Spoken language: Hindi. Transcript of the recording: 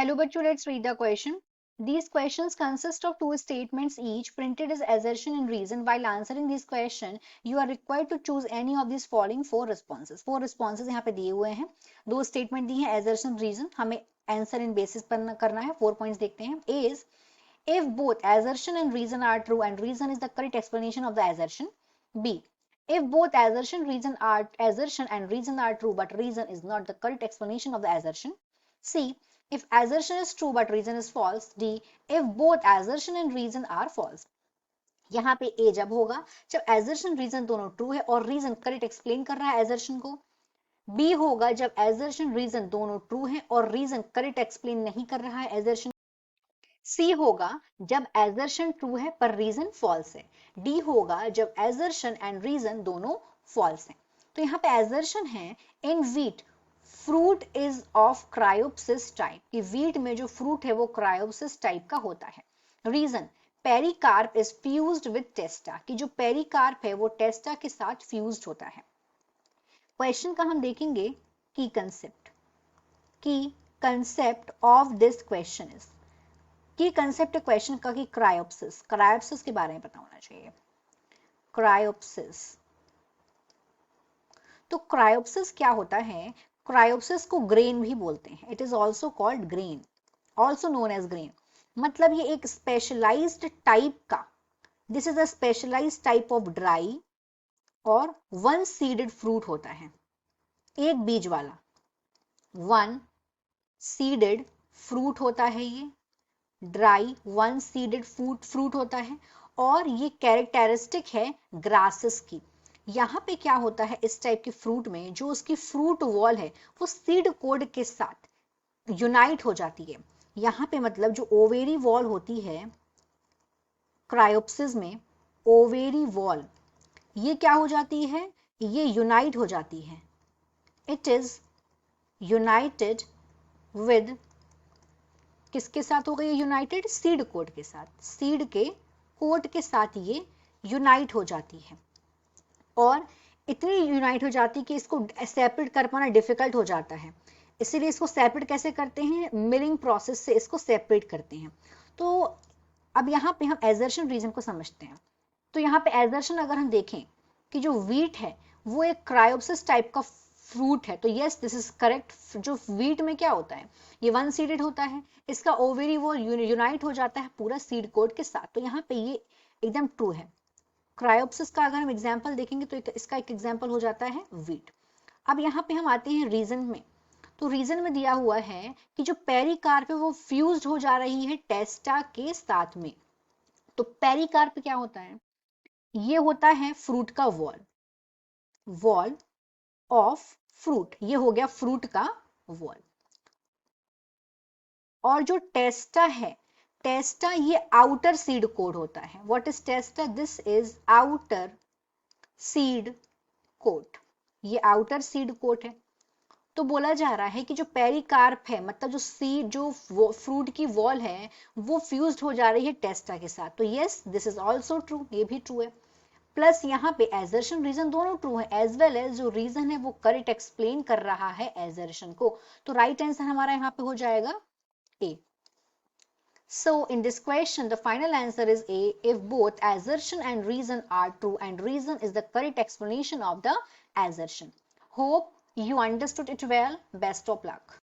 Hello, bachcho, let's read the question. These questions consist of two statements each, printed as assertion and reason. While answering this question, you are required to choose any of these following four responses. Four responses यहाँ पे दिए हुए हैं. दो statement दी हैं assertion reason. हमें answer in basis पर करना है. 4 points देखते हैं. A is if both assertion and reason are true and reason is the correct explanation of the assertion. B, if both assertion and reason are true but reason is not the correct explanation of the assertion. C, if assertion is true but reason is false. D, if both assertion and reason are false. यहाँ पे A जब होगा जब assertion reason दोनों true है और reason correct explain कर रहा है assertion को. B होगा जब assertion reason दोनों true है और reason correct explain नहीं कर रहा है assertion. C होगा जब assertion true है पर reason false है. D होगा जब assertion and reason दोनों false है. तो यहाँ पे assertion है in wheat fruit is of cryopsis type कि wheat में जो fruit है वो cryopsis type का होता है. Reason pericarp is fused with testa कि जो pericarp है वो testa के साथ fused होता है. क्वेश्चन का हम देखेंगे की concept of this question is की कंसेप्ट क्वेश्चन का कि क्रायोप्सिस के बारे में पता होना चाहिए. क्रायोप्सिस, तो क्रायोप्सिस क्या होता है? क्रायोप्सिस को ग्रेन भी बोलते हैं. It is also called grain, also known as grain. मतलब ये एक स्पेशलाइज्ड टाइप का, this is a specialised type of dry और वन सीडेड फ्रूट होता है. एक बीज वाला वन सीडेड फ्रूट होता है. ये ड्राई वन सीडेड फ्रूट होता है और ये कैरेक्टरिस्टिक है ग्रासेस की. यहाँ पे क्या होता है इस टाइप के फ्रूट में, जो उसकी फ्रूट वॉल है वो सीड कोड के साथ यूनाइट हो जाती है. यहाँ पे मतलब जो ओवेरी वॉल होती है क्रायोप्सिस में, ओवेरी वॉल ये क्या हो जाती है? ये यूनाइट हो जाती है. इट इज यूनाइटेड विद, किसके साथ हो गई यूनाइटेड? सीड कोट के साथ. सीड के कोट के साथ ये यूनाइट हो जाती है और इतनी यूनाइट हो जाती है कि इसको सेपरेट कर पाना डिफिकल्ट हो जाता है. इसीलिए इसको सेपरेट कैसे करते हैं? मिलिंग प्रोसेस से इसको सेपरेट करते हैं. तो अब यहाँ पे हम एजर्शन रीजन को समझते हैं. तो यहाँ पे एजर्शन अगर हम देखें कि जो व्हीट है वो एक क्रायोप्सिस टाइप का फ्रूट है, तो यस दिस इज करेक्ट. जो व्हीट में क्या होता है, ये वन सीडेड होता है, इसका ओवेरी वो यूनाइट हो जाता है पूरा सीड कोड के साथ. तो यहाँ पे ये एकदम ट्रू है. क्रायोप्सिस का अगर हम एग्जाम्पल देखेंगे तो इसका एक एग्जाम्पल हो जाता है व्हीट. अब यहाँ पे हम आते हैं रीजन में. तो रीजन में दिया हुआ है कि जो पेरिकार्प है वो फ्यूज्ड हो जा रही है टेस्टा के साथ में. तो पेरिकार्प क्या होता है? ये होता है फ्रूट का वॉल ऑफ फ्रूट. ये हो गया फ्रूट का वॉल. और जो टेस्टा है, टेस्टा ये आउटर सीड कोड होता है. What is testa? This is outer seed coat. ये आउटर सीड कोट है. तो बोला जा रहा है कि जो पेरिकार्प है मतलब जो सीड, जो फ्रूट की वॉल है वो फ्यूज्ड हो जा रही है टेस्टा के साथ. तो yes this is also true, ये भी ट्रू है. प्लस यहाँ पे एजर्शन रीजन दोनों ट्रू है, एज वेल एज जो रीजन है वो करेक्ट एक्सप्लेन कर रहा है एजर्शन को. तो राइट आंसर हमारा यहाँ पे हो जाएगा A. So in this question the final answer is A, if both assertion and reason are true and reason is the correct explanation of the assertion. Hope you understood it well. Best of luck.